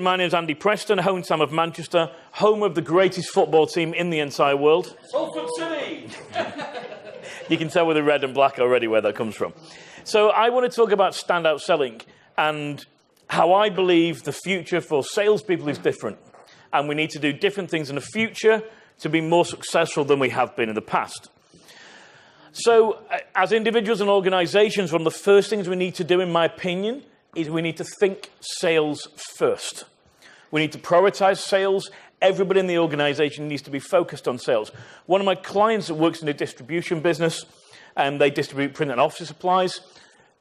My name is Andy Preston, hometown of Manchester, home of the greatest football team in the entire world. Salford City! You can tell with the red and black already where that comes from. So I want to talk about standout selling and how I believe the future for salespeople is different. And we need to do different things in the future to be more successful than we have been in the past. So as individuals and organizations, one of the first things we need to do, in my opinion, is we need to think sales first. We need to prioritize sales. Everybody in the organization needs to be focused on sales. One of my clients that works in a distribution business, and they distribute print and office supplies.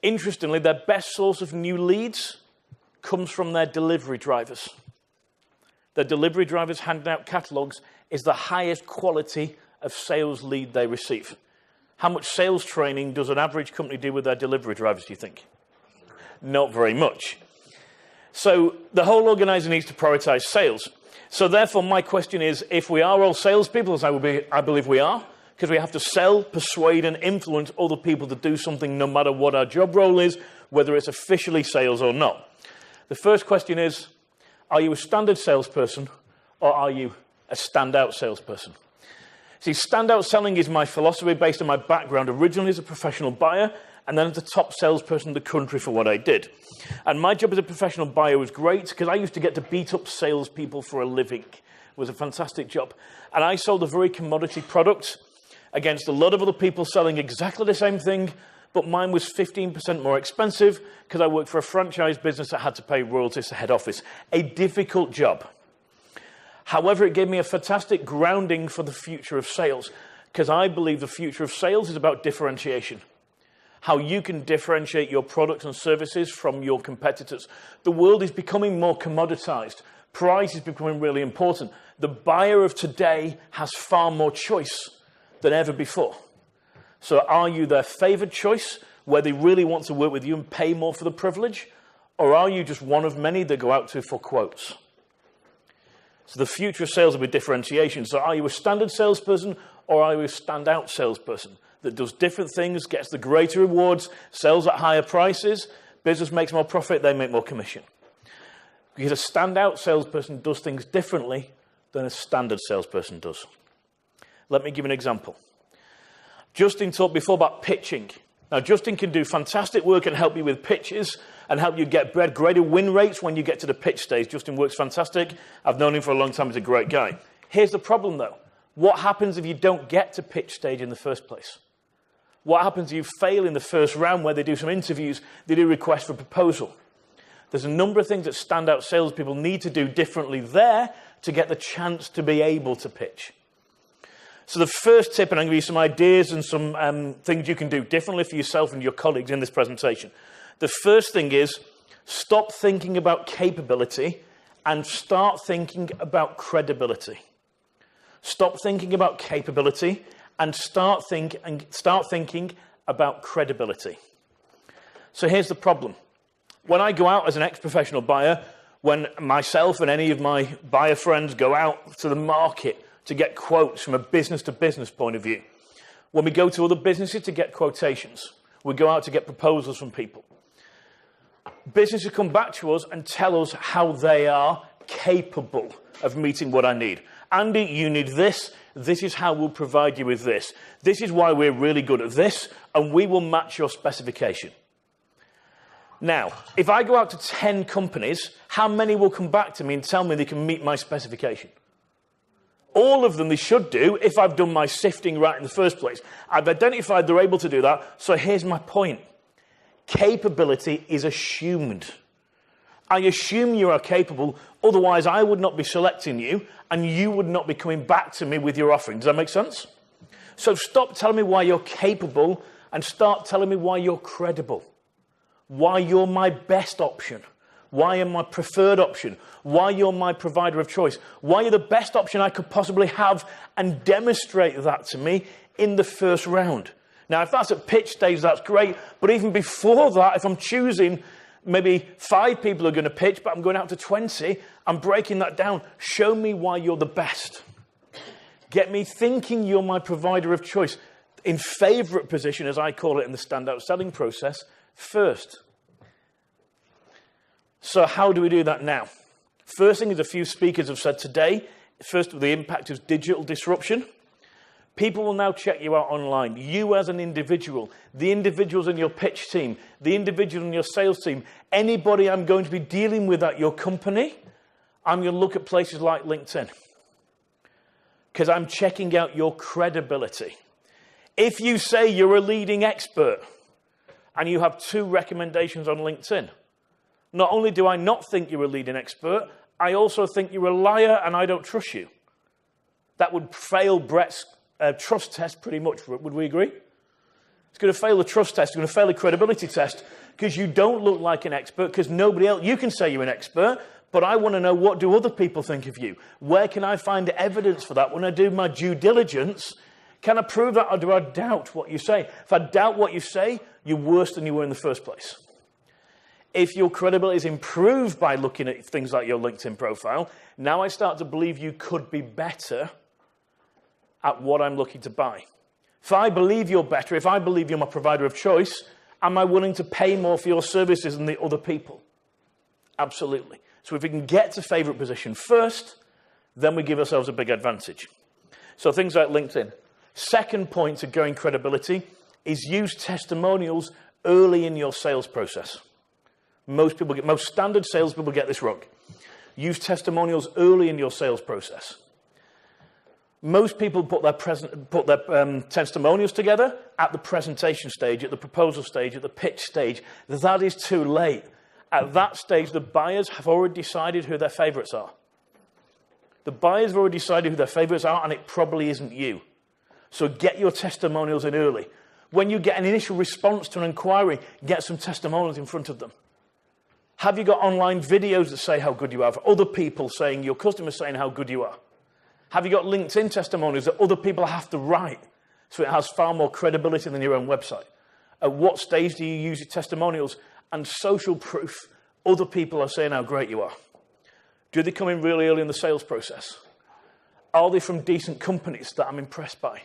Interestingly, their best source of new leads comes from their delivery drivers. Their delivery drivers handing out catalogs is the highest quality of sales lead they receive. How much sales training does an average company do with their delivery drivers, do you think? Not very much. So the whole organization needs to prioritize sales. So therefore, my question is, if we are all salespeople, as I believe we are, because we have to sell, persuade, and influence other people to do something no matter what our job role is, whether it's officially sales or not. The first question is, are you a standard salesperson or are you a standout salesperson? See, standout selling is my philosophy based on my background, originally as a professional buyer, and then as the top salesperson in the country for what I did. And my job as a professional buyer was great because I used to get to beat up salespeople for a living. It was a fantastic job. And I sold a very commodity product against a lot of other people selling exactly the same thing, but mine was 15% more expensive because I worked for a franchise business that had to pay royalties to head office. A difficult job. However, it gave me a fantastic grounding for the future of sales because I believe the future of sales is about differentiation. How you can differentiate your products and services from your competitors. The world is becoming more commoditized. Price is becoming really important. The buyer of today has far more choice than ever before. So are you their favored choice, where they really want to work with you and pay more for the privilege? Or are you just one of many they go out to for quotes? So the future of sales will be differentiation. So are you a standard salesperson or are you a standout salesperson that does different things, gets the greater rewards, sells at higher prices, business makes more profit, they make more commission? Because a standout salesperson does things differently than a standard salesperson does. Let me give an example. Justin talked before about pitching. Now, Justin can do fantastic work and help you with pitches and help you get greater win rates when you get to the pitch stage. Justin works fantastic. I've known him for a long time. He's a great guy. Here's the problem, though. What happens if you don't get to pitch stage in the first place? What happens if you fail in the first round where they do some interviews, they do requests for proposal? There's a number of things that standout salespeople need to do differently there to get the chance to be able to pitch. So the first tip, and I'm going to give you some ideas and some things you can do differently for yourself and your colleagues in this presentation. The first thing is stop thinking about capability and start thinking about credibility. Stop thinking about capability and start thinking about credibility. So here's the problem. When I go out as an ex-professional buyer, when myself and any of my buyer friends go out to the market to get quotes from a business-to-business point of view, when we go to other businesses to get quotations, we go out to get proposals from people. Businesses come back to us and tell us how they are capable of meeting what I need. Andy, you need this. This is how we'll provide you with this. This is why we're really good at this, and we will match your specification. Now, if I go out to 10 companies, how many will come back to me and tell me they can meet my specification? All of them they should do if I've done my sifting right in the first place. I've identified they're able to do that, so here's my point. Capability is assumed. I assume you are capable, otherwise I would not be selecting you and you would not be coming back to me with your offering. Does that make sense? So stop telling me why you're capable and start telling me why you're credible. Why you're my best option. Why you're my preferred option. Why you're my provider of choice. Why you're the best option I could possibly have, and demonstrate that to me in the first round. Now, if that's at pitch stage, that's great. But even before that, if I'm choosing maybe 5 people are going to pitch, but I'm going out to 20, I'm breaking that down. Show me why you're the best. Get me thinking you're my provider of choice. In favorite position, as I call it in the standout selling process, first. So how do we do that now? First thing is a few speakers have said today. First, the impact of digital disruption. People will now check you out online. You as an individual, the individuals in your pitch team, the individuals in your sales team, anybody I'm going to be dealing with at your company, I'm going to look at places like LinkedIn. Because I'm checking out your credibility. If you say you're a leading expert and you have 2 recommendations on LinkedIn, not only do I not think you're a leading expert, I also think you're a liar and I don't trust you. That would fail Brett's trust test pretty much, would we agree? It's going to fail the trust test, it's going to fail the credibility test, because you don't look like an expert, because nobody else, you can say you're an expert, but I want to know, what do other people think of you? Where can I find evidence for that? When I do my due diligence, can I prove that, or do I doubt what you say? If I doubt what you say, you're worse than you were in the first place. If your credibility is improved by looking at things like your LinkedIn profile, now I start to believe you could be better at what I'm looking to buy. If I believe you're better, if I believe you're my provider of choice, am I willing to pay more for your services than the other people? Absolutely. So if we can get to favorite position first, then we give ourselves a big advantage. So things like LinkedIn. Second point to growing credibility is use testimonials early in your sales process. Most standard salespeople get this wrong. Use testimonials early in your sales process. Most people put their testimonials together at the presentation stage, at the proposal stage, at the pitch stage. That is too late. At that stage, the buyers have already decided who their favorites are. The buyers have already decided who their favorites are, and it probably isn't you. So get your testimonials in early. When you get an initial response to an inquiry, get some testimonials in front of them. Have you got online videos that say how good you are? Other people saying, your customers saying how good you are? Have you got LinkedIn testimonials that other people have to write so it has far more credibility than your own website? At what stage do you use your testimonials and social proof? Other people are saying how great you are. Do they come in really early in the sales process? Are they from decent companies that I'm impressed by?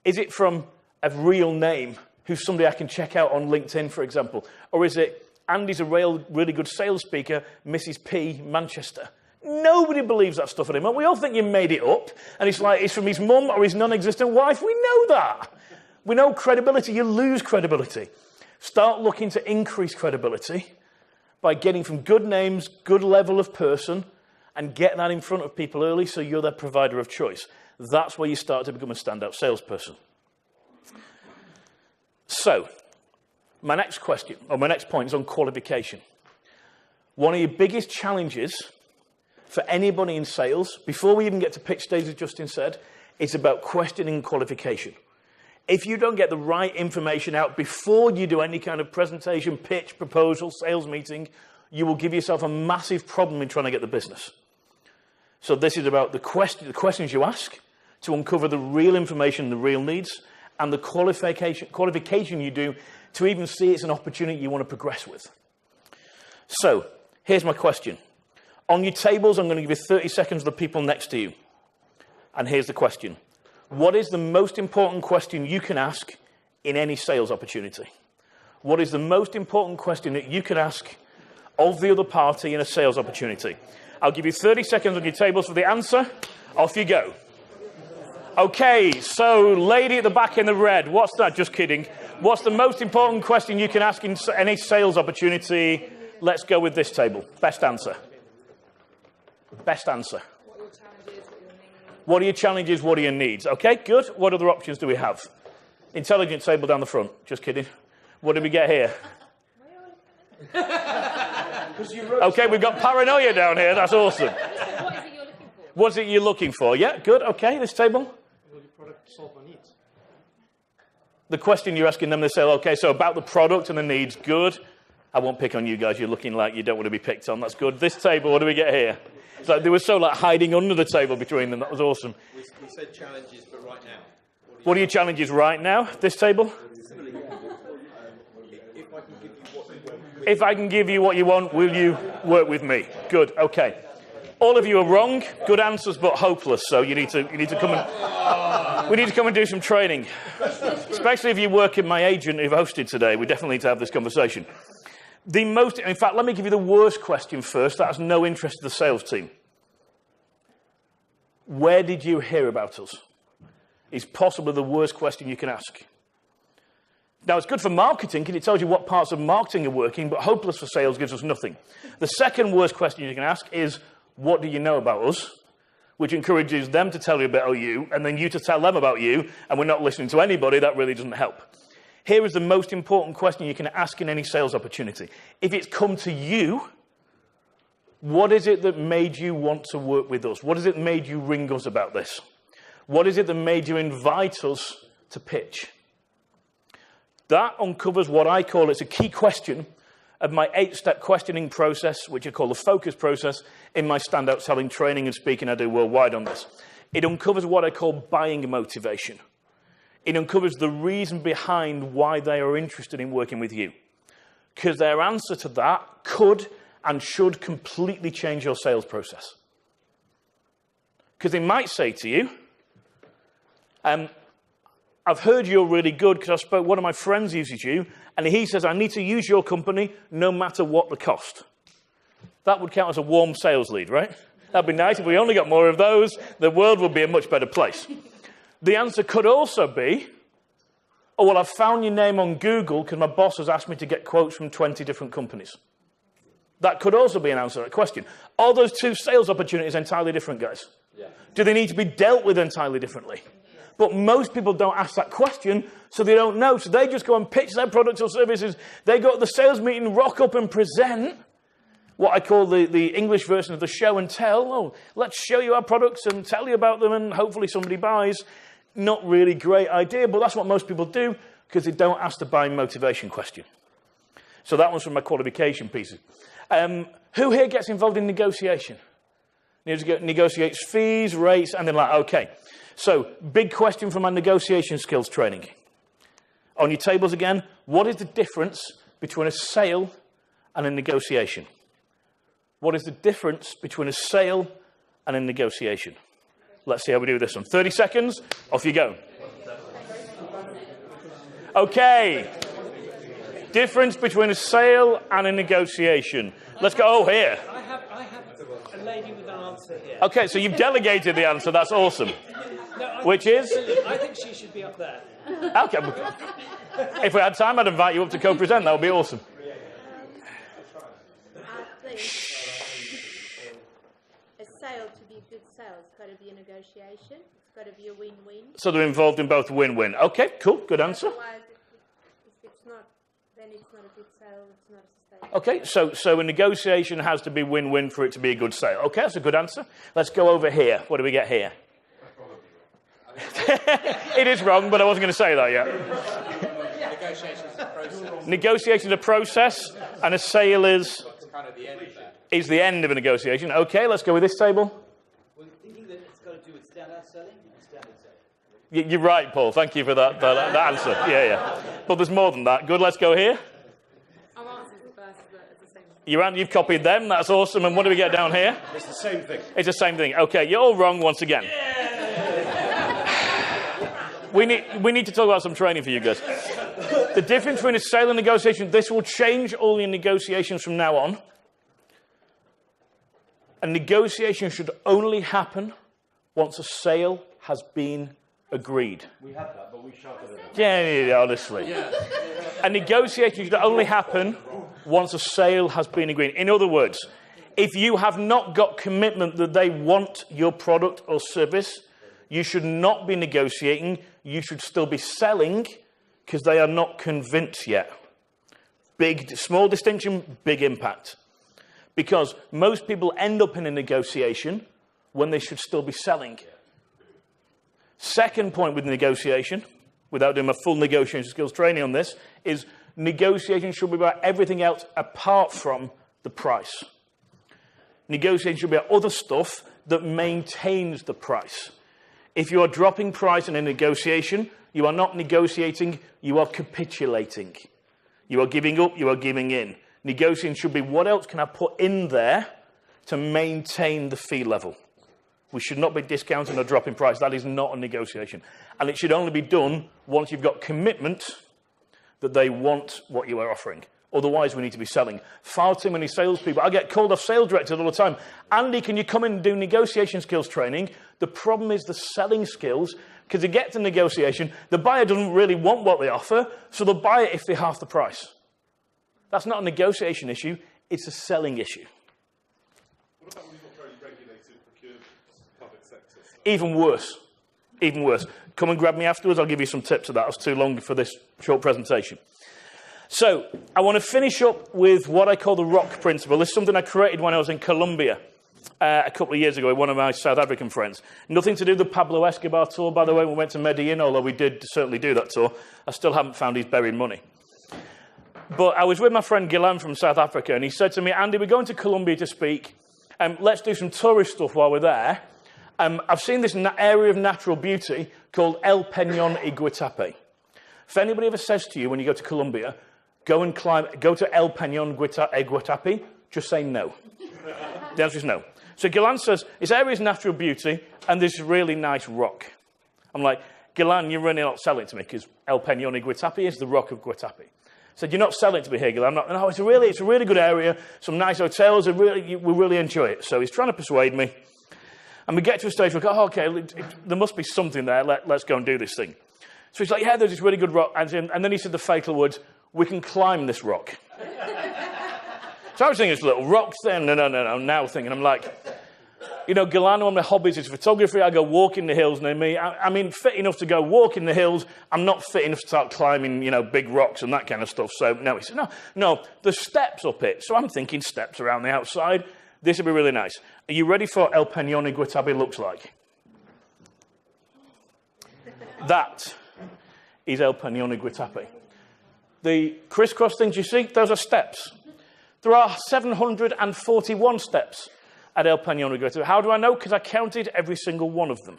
Is it from a real name who's somebody I can check out on LinkedIn, for example? Or is it Andy's a really good sales speaker, Mrs. P, Manchester? Nobody believes that stuff anymore. We all think you made it up. And it's like, it's from his mum or his non-existent wife. We know that. We know credibility. You lose credibility. Start looking to increase credibility by getting from good names, good level of person, and get that in front of people early so you're their provider of choice. That's where you start to become a standout salesperson. So, my next point is on qualification. One of your biggest challenges for anybody in sales, before we even get to pitch stage, as Justin said, is about questioning qualification. If you don't get the right information out before you do any kind of presentation, pitch, proposal, sales meeting, you will give yourself a massive problem in trying to get the business. So this is about the questions you ask to uncover the real information, the real needs, and the qualification you do to even see it's an opportunity you want to progress with. So here's my question. On your tables, I'm going to give you 30 seconds of the people next to you. And here's the question. What is the most important question you can ask in any sales opportunity? What is the most important question that you can ask of the other party in a sales opportunity? I'll give you 30 seconds on your tables for the answer. Off you go. Okay, so lady at the back in the red, what's that? Just kidding. What's the most important question you can ask in any sales opportunity? Let's go with this table. Best answer. Best answer. What are your challenges? What are your needs? Okay, good. What other options do we have? Intelligence table down the front. Just kidding. What did we get here? Okay, we've got paranoia down here. That's awesome. What is it you're looking for? What's it you're looking for? Yeah, good. Okay, this table. Will the product solve my needs? The question you're asking them, they say, okay, so about the product and the needs. Good. I won't pick on you guys. You're looking like you don't want to be picked on. That's good. This table, what do we get here? It's like they were so hiding under the table between them. That was awesome. We said challenges, but right now. What are your challenges right now? This table? If I can give you what you want, will you work with me? Good. Okay. All of you are wrong. Good answers, but hopeless. So you need to come and we need to come and do some training, especially if you work in my agent who've hosted today. We definitely need to have this conversation. In fact, let me give you the worst question first. That has no interest to the sales team. Where did you hear about us? Is possibly the worst question you can ask. Now, it's good for marketing because it tells you what parts of marketing are working, but hopeless for sales gives us nothing. The second worst question you can ask is, what do you know about us? Which encourages them to tell you about you, and then you to tell them about you, and we're not listening to anybody. That really doesn't help. Here is the most important question you can ask in any sales opportunity. If it's come to you, what is it that made you want to work with us? What is it that made you ring us about this? What is it that made you invite us to pitch? That uncovers what I call, it's a key question of my 8-step questioning process, which I call the focus process, in my standout selling training and speaking I do worldwide on this. It uncovers what I call buying motivation. It uncovers the reason behind why they are interested in working with you. Because their answer to that could and should completely change your sales process. Because they might say to you, I've heard you're really good because one of my friends uses you, and he says, I need to use your company no matter what the cost. That would count as a warm sales lead, right? That'd be nice if we only got more of those. The world would be a much better place. The answer could also be, oh, well, I've found your name on Google because my boss has asked me to get quotes from 20 different companies. That could also be an answer to that question. Are those two sales opportunities entirely different, guys? Yeah. Do they need to be dealt with entirely differently? But most people don't ask that question, so they don't know. So they just go and pitch their products or services. They go to the sales meeting, rock up and present what I call the English version of the show and tell. Oh, let's show you our products and tell you about them, and hopefully somebody buys. Not really great idea, but that's what most people do because they don't ask the buying motivation question. So that one's from my qualification pieces. Who here gets involved in negotiation? Negotiates fees, rates, and then okay. So, big question from my negotiation skills training. On your tables again, what is the difference between a sale and a negotiation? What is the difference between a sale and a negotiation? Let's see how we do this one. 30 seconds, off you go. Okay. Difference between a sale and a negotiation. Let's go. Oh, here. I have a lady with an answer here. Okay, so you've delegated the answer. That's awesome. No, which is? I think she should be up there. Okay. If we had time, I'd invite you up to co-present. That would be awesome. A sale to be a good sale, it's got to be a negotiation. It's got to be a win-win. So they're involved in both win-win. Okay, cool. Good answer. Otherwise, if it's not, then it's not a good sale. It's not a sustainable. Okay, so a negotiation has to be win-win for it to be a good sale. Okay, that's a good answer. Let's go over here. What do we get here? It is wrong, but I wasn't going to say that yet. Negotiation is a process, and a sale is kind of the end of that. Is the end of a negotiation. Okay, let's go with this table. Well, thinking that it's got to do with standout selling and standard selling. You're right, Paul. Thank you for that answer. Yeah. But there's more than that. Good, let's go here. I've answered the first, but it's the same. You've copied them. That's awesome. And what do we get down here? It's the same thing. It's the same thing. Okay, you're all wrong once again. We need to talk about some training for you guys. The difference between a sale and negotiation, this will change all your negotiations from now on. A negotiation should only happen once a sale has been agreed. We had that, but we shouted it. Yeah, honestly. Yeah. A negotiation should only happen once a sale has been agreed. In other words, if you have not got commitment that they want your product or service, you should not be negotiating. You should still be selling because they are not convinced yet. Small distinction, big impact. Because most people end up in a negotiation when they should still be selling. Second point with negotiation, without doing my full negotiation skills training on this, is negotiation should be about everything else apart from the price. Negotiation should be about other stuff that maintains the price. If you are dropping price in a negotiation, you are not negotiating, you are capitulating. You are giving up, you are giving in. Negotiating should be what else can I put in there to maintain the fee level. We should not be discounting or dropping price. That is not a negotiation. And it should only be done once you've got commitment that they want what you are offering. Otherwise, we need to be selling. Far too many salespeople. I get called off sales directors all the time. Andy, can you come in and do negotiation skills training? The problem is the selling skills, because you get to negotiation, the buyer doesn't really want what they offer, so they'll buy it if they're half the price. That's not a negotiation issue, it's a selling issue. What about when you've got very regulated procurement, public sector stuff? Even worse. Even worse. Come and grab me afterwards, I'll give you some tips of that. It's too long for this short presentation. So, I want to finish up with what I call the rock principle. This is something I created when I was in Colombia a couple of years ago with one of my South African friends. Nothing to do with the Pablo Escobar tour, by the way. We went to Medellin, although we did certainly do that tour. I still haven't found his buried money. But I was with my friend Gilan from South Africa, and he said to me, Andy, we're going to Colombia to speak. Let's do some tourist stuff while we're there. I've seen this area of natural beauty called El Peñón Iguatape. If anybody ever says to you when you go to Colombia, go to El Peñón Iguatape, just say no. The answer is no. So Gilan says, this area is natural beauty and this really nice rock. I'm like, Gilan, you're really not selling it to me because El Peñón Iguatape is the rock of Guatape. I said, you're not selling it to me here, Gilan. No, it's a really good area, some nice hotels, we really enjoy it. So he's trying to persuade me. And we get to a stage where we go, oh, okay, there must be something there, let's go and do this thing. So he's like, yeah, there's this really good rock. And then he said the fatal words, we can climb this rock. So I was thinking it's little rocks then. No, now thinking, I'm like, you know, Gilan, one of my hobbies is photography. I go walk in the hills near me. I mean, fit enough to go walk in the hills. I'm not fit enough to start climbing, you know, big rocks and that kind of stuff. So no, he said, no, there's steps up it. So I'm thinking steps around the outside. This would be really nice. Are you ready for El Peñón Iguatape looks like? That is El Peñón Iguatape. The crisscross things you see, those are steps. There are 741 steps at El Peñón Iguatape. How do I know? Because I counted every single one of them.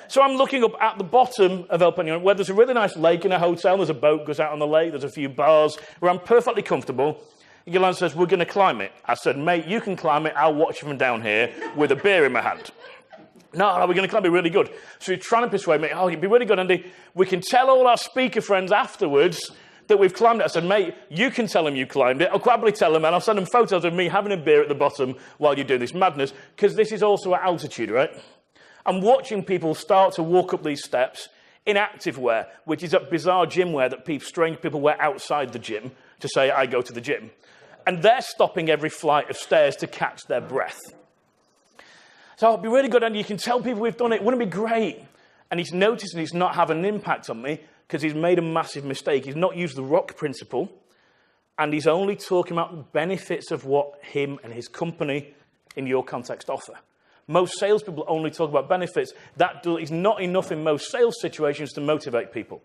So I'm looking up at the bottom of El Peñón, where there's a really nice lake and a hotel. There's a boat goes out on the lake. There's a few bars where I'm perfectly comfortable. Gilan says, we're going to climb it. I said, mate, you can climb it. I'll watch you from down here with a beer in my hand. No, we're going to climb it really good. So he's trying to persuade me, oh, it'd be really good, Andy. We can tell all our speaker friends afterwards that we've climbed it. I said, mate, you can tell them you climbed it. I'll probably tell them, and I'll send them photos of me having a beer at the bottom while you do this madness, because this is also at altitude, right? I'm watching people start to walk up these steps in active wear, which is a bizarre gym wear that strange people wear outside the gym to say, I go to the gym. And they're stopping every flight of stairs to catch their breath. So it'd be really good, and you can tell people we've done it. Wouldn't it be great? And he's noticing it's not having an impact on me because he's made a massive mistake. He's not used the rock principle, and he's only talking about the benefits of what him and his company in your context offer. Most salespeople only talk about benefits. That is not enough in most sales situations to motivate people.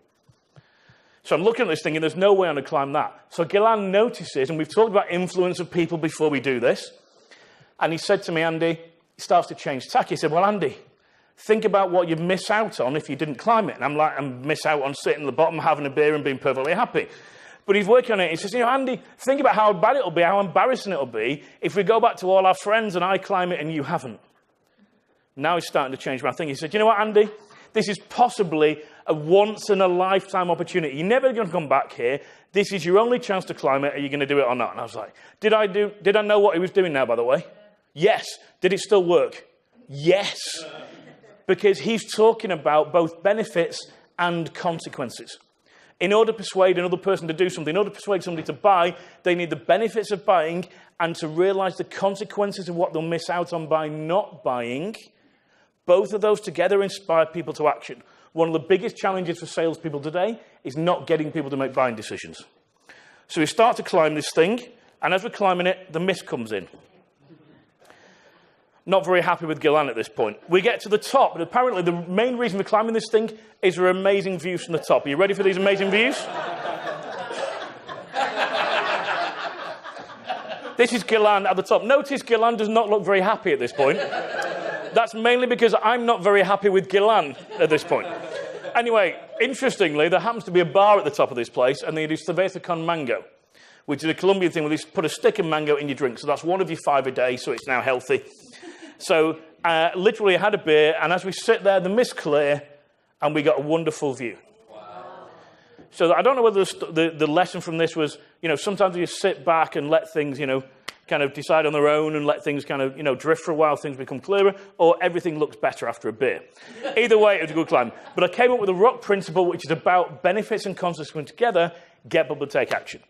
So I'm looking at this thing, and there's no way I'm going to climb that. So Gilan notices, and we've talked about influence of people before we do this, and he said to me, Andy, he starts to change tack. He said, well, Andy, think about what you'd miss out on if you didn't climb it. And I'm like, I miss out on sitting at the bottom, having a beer and being perfectly happy. But he's working on it. He says, you know, Andy, think about how bad it'll be, how embarrassing it'll be if we go back to all our friends and I climb it and you haven't. Now he's starting to change my thing. He said, you know what, Andy? This is possibly a once-in-a-lifetime opportunity. You're never going to come back here. This is your only chance to climb it. Are you going to do it or not? And I was like, did I know what he was doing now, by the way? Yes. Did it still work? Yes. Because he's talking about both benefits and consequences. In order to persuade another person to do something, in order to persuade somebody to buy, they need the benefits of buying and to realize the consequences of what they'll miss out on by not buying. Both of those together inspire people to action. One of the biggest challenges for salespeople today is not getting people to make buying decisions. So we start to climb this thing, and as we're climbing it, the mist comes in. Not very happy with Gilan at this point. We get to the top, but apparently the main reason for climbing this thing is there are amazing views from the top. Are you ready for these amazing views? This is Gilan at the top. Notice Gilan does not look very happy at this point. That's mainly because I'm not very happy with Gilan at this point. Anyway, interestingly, there happens to be a bar at the top of this place, and they do cerveza con mango, which is a Colombian thing where they put a stick of mango in your drink. So that's one of your 5 a day, so it's now healthy. So literally I had a beer, and as we sit there, the mist clear, and we got a wonderful view. Wow. So I don't know whether the lesson from this was, sometimes you sit back and let things, kind of decide on their own and let things kind of, drift for a while, things become clearer, or everything looks better after a beer. Either way, it was a good climb. But I came up with a rock principle, which is about benefits and consequences together, get people to take action.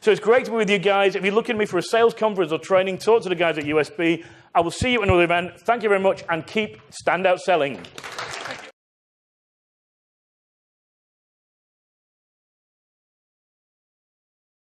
So it's great to be with you guys. If you're looking at me for a sales conference or training, talk to the guys at USB. I will see you at another event. Thank you very much, and keep standout selling.